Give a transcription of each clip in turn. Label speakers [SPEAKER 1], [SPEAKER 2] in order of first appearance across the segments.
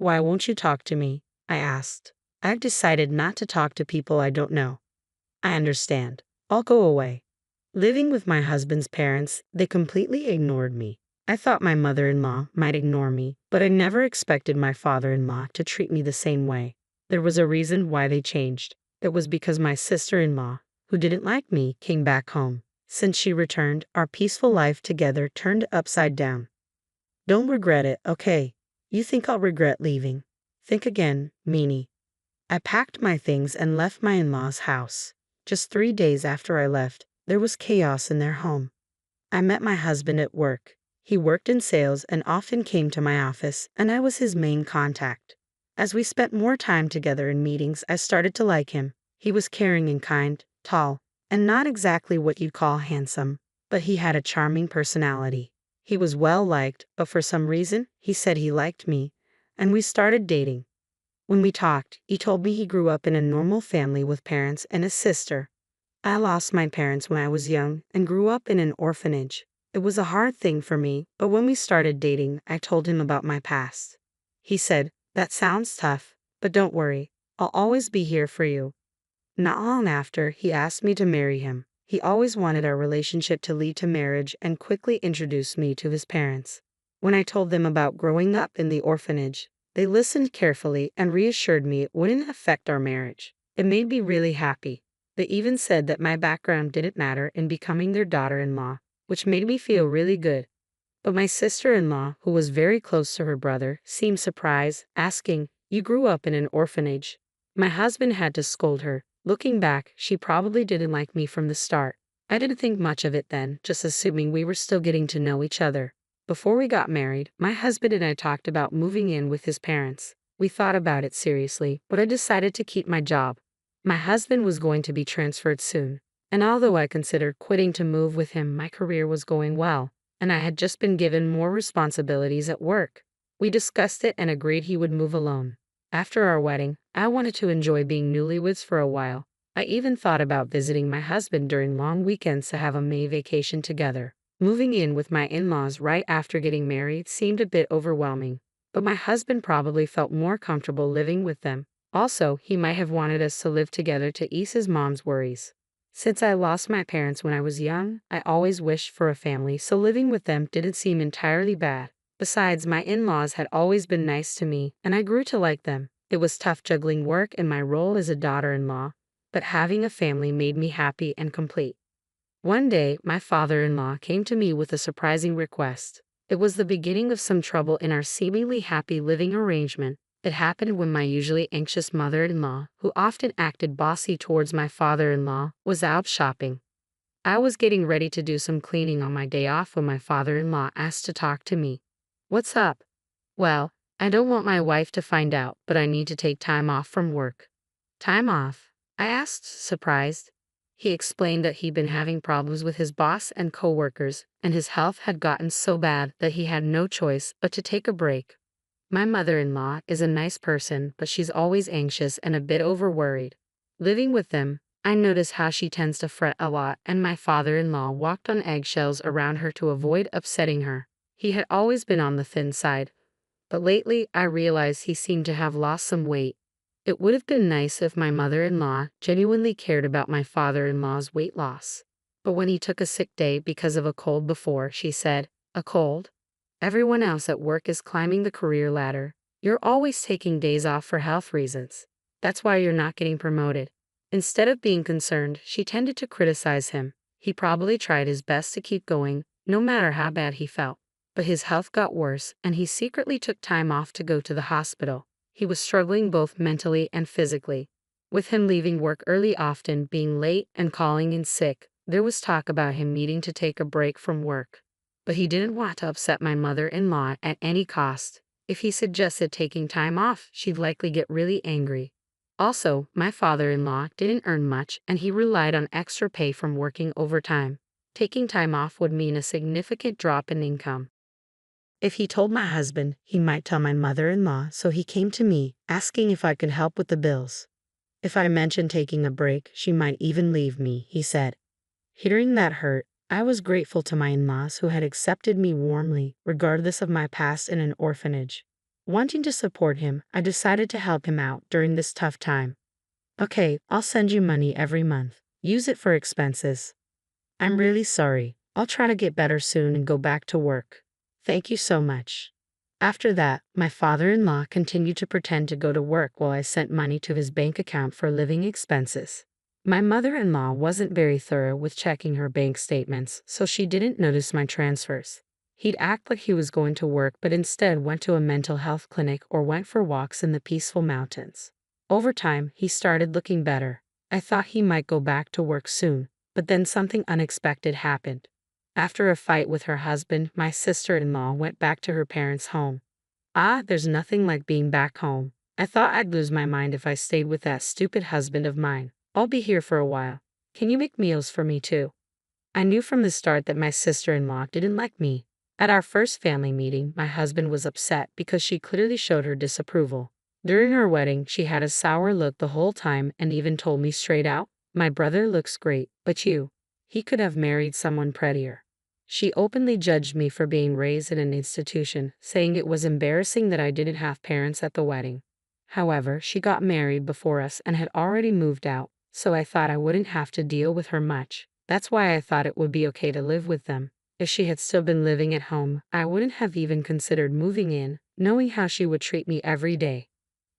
[SPEAKER 1] Why won't you talk to me? I asked. I've decided not to talk to people I don't know. I understand. I'll go away. Living with my husband's parents, they completely ignored me. I thought my mother-in-law might ignore me, but I never expected my father-in-law to treat me the same way. There was a reason why they changed. It was because my sister-in-law, who didn't like me, came back home. Since she returned, our peaceful life together turned upside down. Don't regret it, okay? You think I'll regret leaving? Think again, meanie. I packed my things and left my in-laws' house. Just 3 days after I left, there was chaos in their home. I met my husband at work. He worked in sales and often came to my office, and I was his main contact. As we spent more time together in meetings, I started to like him. He was caring and kind, tall, and not exactly what you'd call handsome, but he had a charming personality. He was well liked, but for some reason, he said he liked me, and we started dating. When we talked, he told me he grew up in a normal family with parents and a sister. I lost my parents when I was young and grew up in an orphanage. It was a hard thing for me, but when we started dating, I told him about my past. He said, "That sounds tough, but don't worry, I'll always be here for you." Not long after, he asked me to marry him. He always wanted our relationship to lead to marriage and quickly introduced me to his parents. When I told them about growing up in the orphanage, they listened carefully and reassured me it wouldn't affect our marriage. It made me really happy. They even said that my background didn't matter in becoming their daughter-in-law, which made me feel really good. But my sister-in-law, who was very close to her brother, seemed surprised, asking, "You grew up in an orphanage?" My husband had to scold her. Looking back, she probably didn't like me from the start. I didn't think much of it then, just assuming we were still getting to know each other. Before we got married, my husband and I talked about moving in with his parents. We thought about it seriously, but I decided to keep my job. My husband was going to be transferred soon, and although I considered quitting to move with him, my career was going well, and I had just been given more responsibilities at work. We discussed it and agreed he would move alone. After our wedding, I wanted to enjoy being newlyweds for a while. I even thought about visiting my husband during long weekends to have a May vacation together. Moving in with my in-laws right after getting married seemed a bit overwhelming, but my husband probably felt more comfortable living with them. Also, he might have wanted us to live together to ease his mom's worries. Since I lost my parents when I was young, I always wished for a family, so living with them didn't seem entirely bad. Besides, my in-laws had always been nice to me, and I grew to like them. It was tough juggling work and my role as a daughter-in-law, but having a family made me happy and complete. One day, my father-in-law came to me with a surprising request. It was the beginning of some trouble in our seemingly happy living arrangement. It happened when my usually anxious mother-in-law, who often acted bossy towards my father-in-law, was out shopping. I was getting ready to do some cleaning on my day off when my father-in-law asked to talk to me. "What's up?" "Well, I don't want my wife to find out, but I need to take time off from work." "Time off?" I asked, surprised. He explained that he'd been having problems with his boss and coworkers, and his health had gotten so bad that he had no choice but to take a break. My mother-in-law is a nice person, but she's always anxious and a bit overworried. Living with them, I notice how she tends to fret a lot, and my father-in-law walked on eggshells around her to avoid upsetting her. He had always been on the thin side, but lately I realized he seemed to have lost some weight. It would have been nice if my mother-in-law genuinely cared about my father-in-law's weight loss. But when he took a sick day because of a cold before, she said, "A cold? Everyone else at work is climbing the career ladder. You're always taking days off for health reasons. That's why you're not getting promoted." Instead of being concerned, she tended to criticize him. He probably tried his best to keep going, no matter how bad he felt. But his health got worse, and he secretly took time off to go to the hospital. He was struggling both mentally and physically. With him leaving work early, often being late, and calling in sick, there was talk about him needing to take a break from work. But he didn't want to upset my mother-in-law at any cost. If he suggested taking time off, she'd likely get really angry. Also, my father-in-law didn't earn much, and he relied on extra pay from working overtime. Taking time off would mean a significant drop in income. If he told my husband, he might tell my mother-in-law, so he came to me, asking if I could help with the bills. If I mentioned taking a break, she might even leave me, he said. Hearing that hurt, I was grateful to my in-laws who had accepted me warmly, regardless of my past in an orphanage. Wanting to support him, I decided to help him out during this tough time. Okay, I'll send you money every month. Use it for expenses. I'm really sorry. I'll try to get better soon and go back to work. Thank you so much. After that, my father-in-law continued to pretend to go to work while I sent money to his bank account for living expenses. My mother-in-law wasn't very thorough with checking her bank statements, so she didn't notice my transfers. He'd act like he was going to work but instead went to a mental health clinic or went for walks in the peaceful mountains. Over time, he started looking better. I thought he might go back to work soon, but then something unexpected happened. After a fight with her husband, my sister-in-law went back to her parents' home. There's nothing like being back home. I thought I'd lose my mind if I stayed with that stupid husband of mine. I'll be here for a while. Can you make meals for me too? I knew from the start that my sister-in-law didn't like me. At our first family meeting, my husband was upset because she clearly showed her disapproval. During our wedding, she had a sour look the whole time and even told me straight out, "My brother looks great, but you. He could have married someone prettier." She openly judged me for being raised in an institution, saying it was embarrassing that I didn't have parents at the wedding. However, she got married before us and had already moved out, so I thought I wouldn't have to deal with her much. That's why I thought it would be okay to live with them. If she had still been living at home, I wouldn't have even considered moving in, knowing how she would treat me every day.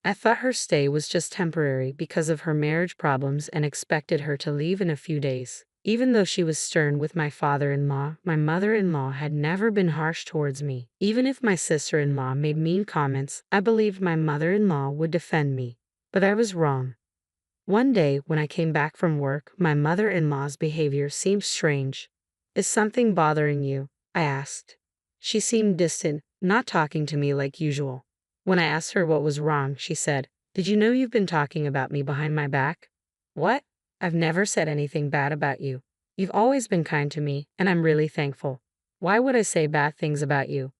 [SPEAKER 1] I thought her stay was just temporary because of her marriage problems and expected her to leave in a few days. Even though she was stern with my father-in-law, my mother-in-law had never been harsh towards me. Even if my sister-in-law made mean comments, I believed my mother-in-law would defend me. But I was wrong. One day, when I came back from work, my mother-in-law's behavior seemed strange. "Is something bothering you?" I asked. She seemed distant, not talking to me like usual. When I asked her what was wrong, she said, "Did you know you've been talking about me behind my back?" "What? I've never said anything bad about you. You've always been kind to me, and I'm really thankful. Why would I say bad things about you?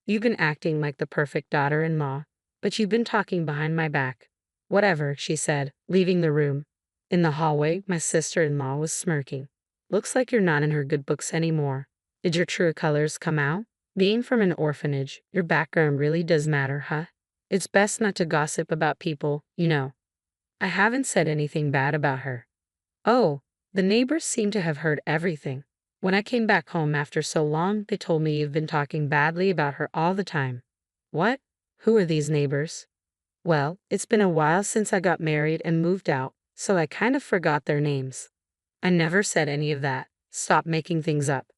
[SPEAKER 1] You've been acting like the perfect daughter-in-law, but you've been talking behind my back." "Whatever," she said, leaving the room. In the hallway, my sister-in-law was smirking. "Looks like you're not in her good books anymore. Did your true colors come out? Being from an orphanage, your background really does matter, huh? It's best not to gossip about people, you know." "I haven't said anything bad about her." "Oh, the neighbors seem to have heard everything. When I came back home after so long, they told me you've been talking badly about her all the time." "What? Who are these neighbors?" "Well, it's been a while since I got married and moved out, so I kind of forgot their names." "I never said any of that. Stop making things up."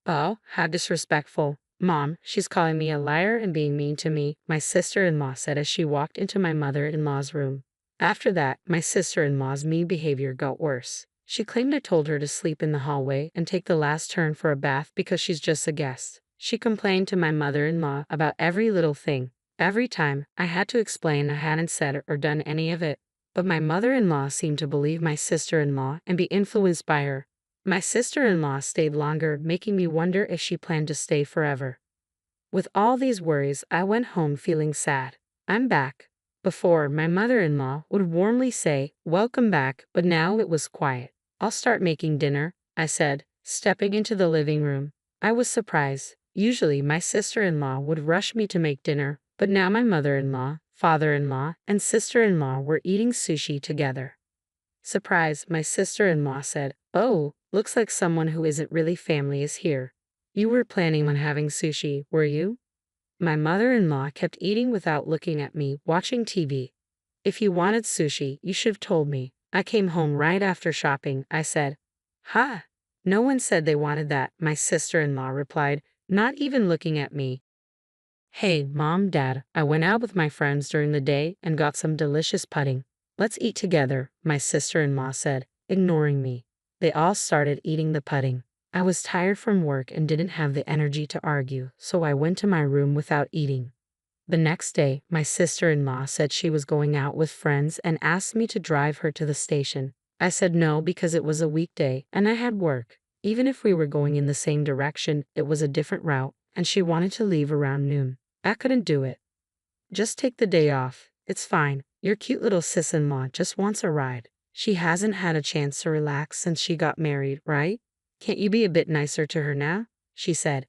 [SPEAKER 1] "Oh, how disrespectful. Mom, she's calling me a liar and being mean to me," my sister-in-law said as she walked into my mother-in-law's room. After that, my sister-in-law's mean behavior got worse. She claimed I told her to sleep in the hallway and take the last turn for a bath because she's just a guest. She complained to my mother-in-law about every little thing. Every time, I had to explain I hadn't said or done any of it. But my mother-in-law seemed to believe my sister-in-law and be influenced by her. My sister-in-law stayed longer, making me wonder if she planned to stay forever. With all these worries, I went home feeling sad. I'm back. Before, my mother-in-law would warmly say, "Welcome back," but now it was quiet. "I'll start making dinner," I said, stepping into the living room. I was surprised. Usually, my sister-in-law would rush me to make dinner, but now my mother-in-law, father-in-law, and sister-in-law were eating sushi together. Surprised, my sister-in-law said, "Oh, looks like someone who isn't really family is here. You were planning on having sushi, were you?" My mother-in-law kept eating without looking at me, watching TV. "If you wanted sushi, you should have told me. I came home right after shopping," I said. "Ha! No one said they wanted that," my sister-in-law replied, not even looking at me. "Hey, Mom, Dad, I went out with my friends during the day and got some delicious pudding. Let's eat together," my sister-in-law said, ignoring me. They all started eating the pudding. I was tired from work and didn't have the energy to argue, so I went to my room without eating. The next day, my sister-in-law said she was going out with friends and asked me to drive her to the station. I said no because it was a weekday and I had work. Even if we were going in the same direction, it was a different route, and she wanted to leave around noon. I couldn't do it. "Just take the day off. It's fine. Your cute little sis-in-law just wants a ride. She hasn't had a chance to relax since she got married, right? Can't you be a bit nicer to her now?" she said.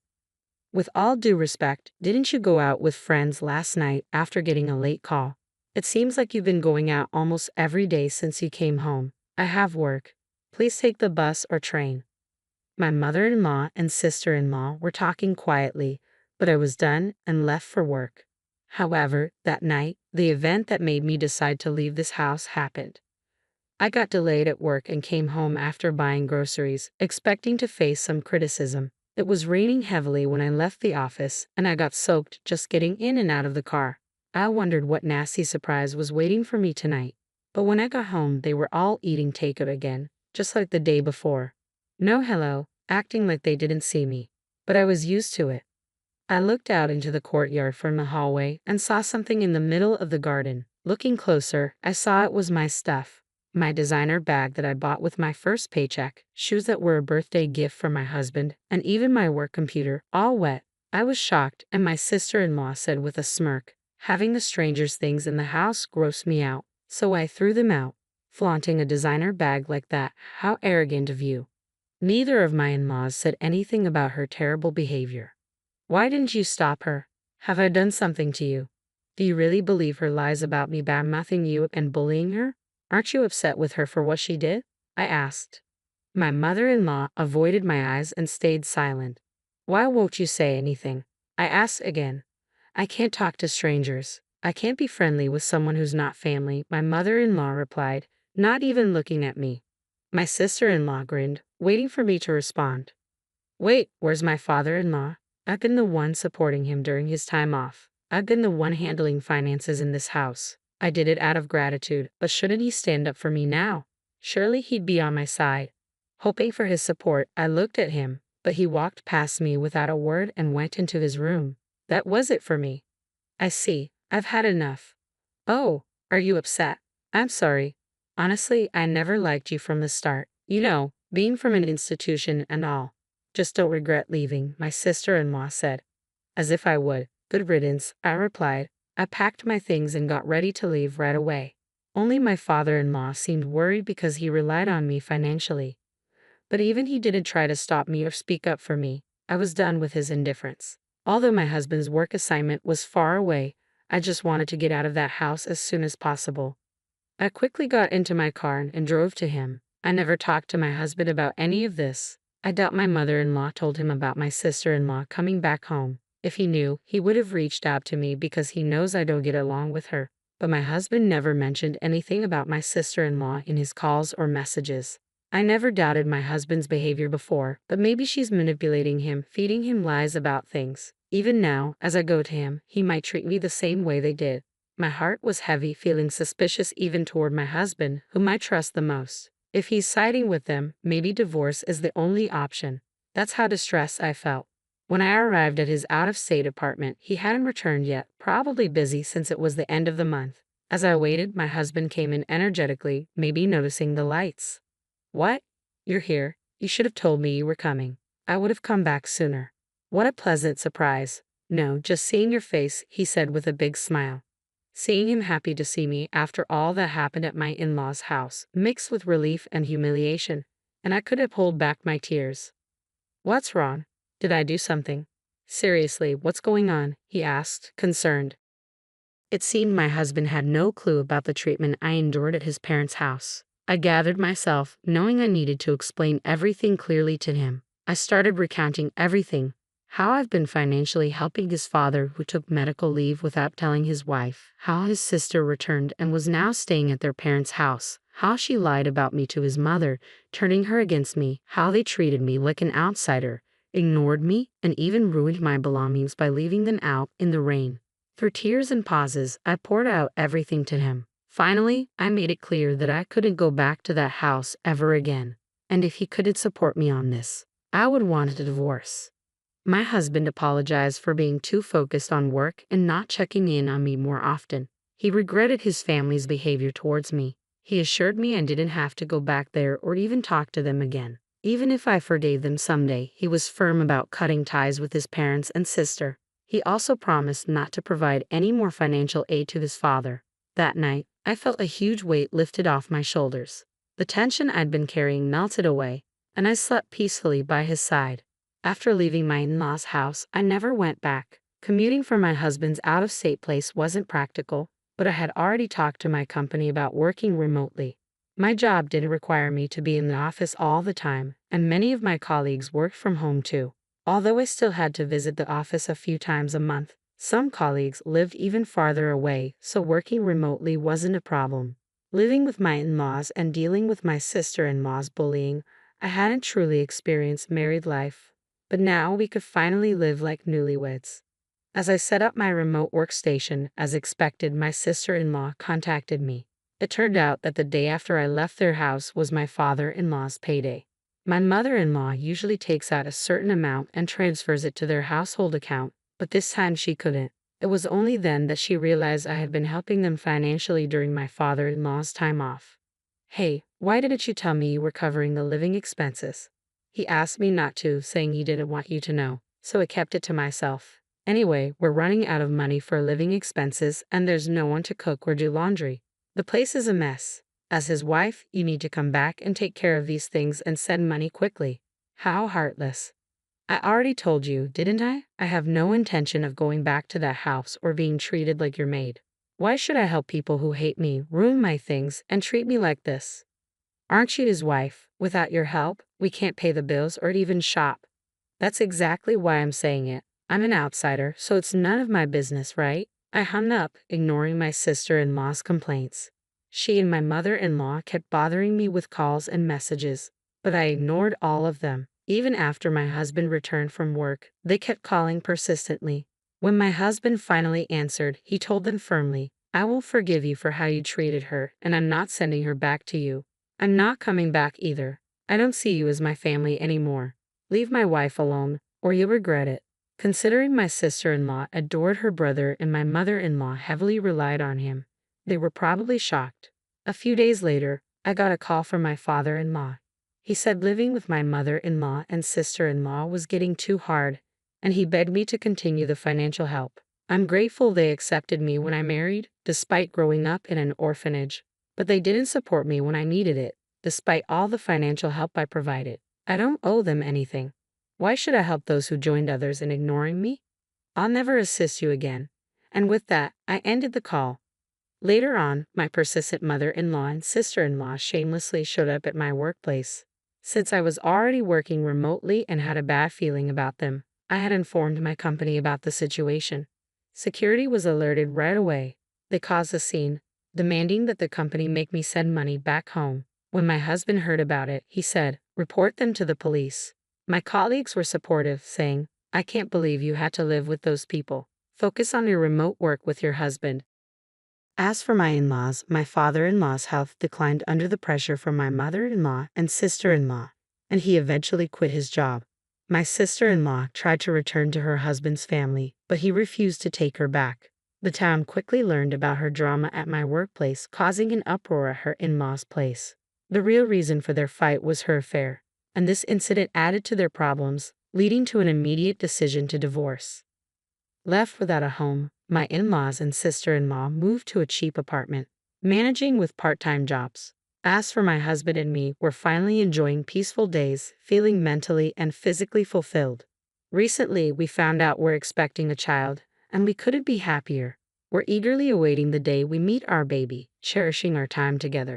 [SPEAKER 1] With all due respect, didn't you go out with friends last night after getting a late call? It seems like you've been going out almost every day since you came home. I have work. Please take the bus or train. My mother-in-law and sister-in-law were talking quietly, but I was done and left for work. However, that night, the event that made me decide to leave this house happened. I got delayed at work and came home after buying groceries, expecting to face some criticism. It was raining heavily when I left the office, and I got soaked just getting in and out of the car. I wondered what nasty surprise was waiting for me tonight. But when I got home, they were all eating takeout again, just like the day before. No hello, acting like they didn't see me. But I was used to it. I looked out into the courtyard from the hallway and saw something in the middle of the garden. Looking closer, I saw it was my stuff. My designer bag that I bought with my first paycheck, shoes that were a birthday gift from my husband, and even my work computer, all wet. I was shocked, and my sister-in-law said with a smirk, "Having the strangers' things in the house grossed me out, so I threw them out." Flaunting a designer bag like that, how arrogant of you. Neither of my in-laws said anything about her terrible behavior. Why didn't you stop her? Have I done something to you? Do you really believe her lies about me badmouthing you and bullying her? Aren't you upset with her for what she did? I asked. My mother-in-law avoided my eyes and stayed silent. Why won't you say anything? I asked again. I can't talk to strangers. I can't be friendly with someone who's not family, my mother-in-law replied, not even looking at me. My sister-in-law grinned, waiting for me to respond. Wait, where's my father-in-law? I've been the one supporting him during his time off. I've been the one handling finances in this house. I did it out of gratitude, but shouldn't he stand up for me now? Surely he'd be on my side. Hoping for his support, I looked at him, but he walked past me without a word and went into his room. That was it for me. I see. I've had enough. Oh, are you upset? I'm sorry. Honestly, I never liked you from the start. You know, being from an institution and all. Just don't regret leaving, my sister-in-law said. As if I would. Good riddance, I replied. I packed my things and got ready to leave right away. Only my father-in-law seemed worried because he relied on me financially. But even he didn't try to stop me or speak up for me. I was done with his indifference. Although my husband's work assignment was far away, I just wanted to get out of that house as soon as possible. I quickly got into my car and drove to him. I never talked to my husband about any of this. I doubt my mother-in-law told him about my sister-in-law coming back home. If he knew, he would have reached out to me because he knows I don't get along with her. But my husband never mentioned anything about my sister-in-law in his calls or messages. I never doubted my husband's behavior before, but maybe she's manipulating him, feeding him lies about things. Even now, as I go to him, he might treat me the same way they did. My heart was heavy, feeling suspicious even toward my husband, whom I trust the most. If he's siding with them, maybe divorce is the only option. That's how distressed I felt. When I arrived at his out-of-state apartment, he hadn't returned yet, probably busy since it was the end of the month. As I waited, my husband came in energetically, maybe noticing the lights. What? You're here? You should have told me you were coming. I would have come back sooner. What a pleasant surprise. No, just seeing your face, he said with a big smile. Seeing him happy to see me after all that happened at my in-laws' house, mixed with relief and humiliation, and I couldn't hold back my tears. What's wrong? Did I do something? Seriously, what's going on? He asked, concerned. It seemed my husband had no clue about the treatment I endured at his parents' house. I gathered myself, knowing I needed to explain everything clearly to him. I started recounting everything. How I've been financially helping his father who took medical leave without telling his wife, how his sister returned and was now staying at their parents' house, how she lied about me to his mother, turning her against me, how they treated me like an outsider, ignored me, and even ruined my belongings by leaving them out in the rain. Through tears and pauses, I poured out everything to him. Finally, I made it clear that I couldn't go back to that house ever again. And if he couldn't support me on this, I would want a divorce. My husband apologized for being too focused on work and not checking in on me more often. He regretted his family's behavior towards me. He assured me I didn't have to go back there or even talk to them again. Even if I forgave them someday, he was firm about cutting ties with his parents and sister. He also promised not to provide any more financial aid to his father. That night, I felt a huge weight lifted off my shoulders. The tension I'd been carrying melted away, and I slept peacefully by his side. After leaving my in-laws' house, I never went back. Commuting from my husband's out-of-state place wasn't practical, but I had already talked to my company about working remotely. My job didn't require me to be in the office all the time, and many of my colleagues worked from home too. Although I still had to visit the office a few times a month, some colleagues lived even farther away, so working remotely wasn't a problem. Living with my in-laws and dealing with my sister-in-law's bullying, I hadn't truly experienced married life. But now we could finally live like newlyweds. As I set up my remote workstation, as expected, my sister-in-law contacted me. It turned out that the day after I left their house was my father-in-law's payday. My mother-in-law usually takes out a certain amount and transfers it to their household account, but this time she couldn't. It was only then that she realized I had been helping them financially during my father-in-law's time off. "Hey, why didn't you tell me you were covering the living expenses?" He asked me not to, saying he didn't want you to know, so I kept it to myself. Anyway, we're running out of money for living expenses, and there's no one to cook or do laundry. The place is a mess. As his wife, you need to come back and take care of these things and send money quickly. How heartless. I already told you, didn't I? I have no intention of going back to that house or being treated like your maid. Why should I help people who hate me, ruin my things, and treat me like this? Aren't you his wife? Without your help, we can't pay the bills or even shop. That's exactly why I'm saying it. I'm an outsider, so it's none of my business, right? I hung up, ignoring my sister-in-law's complaints. She and my mother-in-law kept bothering me with calls and messages, but I ignored all of them. Even after my husband returned from work, they kept calling persistently. When my husband finally answered, he told them firmly, "I will forgive you for how you treated her, and I'm not sending her back to you. I'm not coming back either. I don't see you as my family anymore. Leave my wife alone, or you'll regret it." Considering my sister-in-law adored her brother and my mother-in-law heavily relied on him, they were probably shocked. A few days later, I got a call from my father-in-law. He said living with my mother-in-law and sister-in-law was getting too hard, and he begged me to continue the financial help. I'm grateful they accepted me when I married, despite growing up in an orphanage. But they didn't support me when I needed it, despite all the financial help I provided. I don't owe them anything. Why should I help those who joined others in ignoring me? I'll never assist you again. And with that, I ended the call. Later on, my persistent mother-in-law and sister-in-law shamelessly showed up at my workplace. Since I was already working remotely and had a bad feeling about them, I had informed my company about the situation. Security was alerted right away. They caused a scene, demanding that the company make me send money back home. When my husband heard about it, he said, "Report them to the police." My colleagues were supportive, saying, "I can't believe you had to live with those people. Focus on your remote work with your husband." As for my in-laws, my father-in-law's health declined under the pressure from my mother-in-law and sister-in-law, and he eventually quit his job. My sister-in-law tried to return to her husband's family, but he refused to take her back. The town quickly learned about her drama at my workplace, causing an uproar at her in-law's place. The real reason for their fight was her affair, and this incident added to their problems, leading to an immediate decision to divorce. Left without a home, my in-laws and sister-in-law moved to a cheap apartment, managing with part-time jobs. As for my husband and me, we're finally enjoying peaceful days, feeling mentally and physically fulfilled. Recently, we found out we're expecting a child, and we couldn't be happier. We're eagerly awaiting the day we meet our baby, cherishing our time together.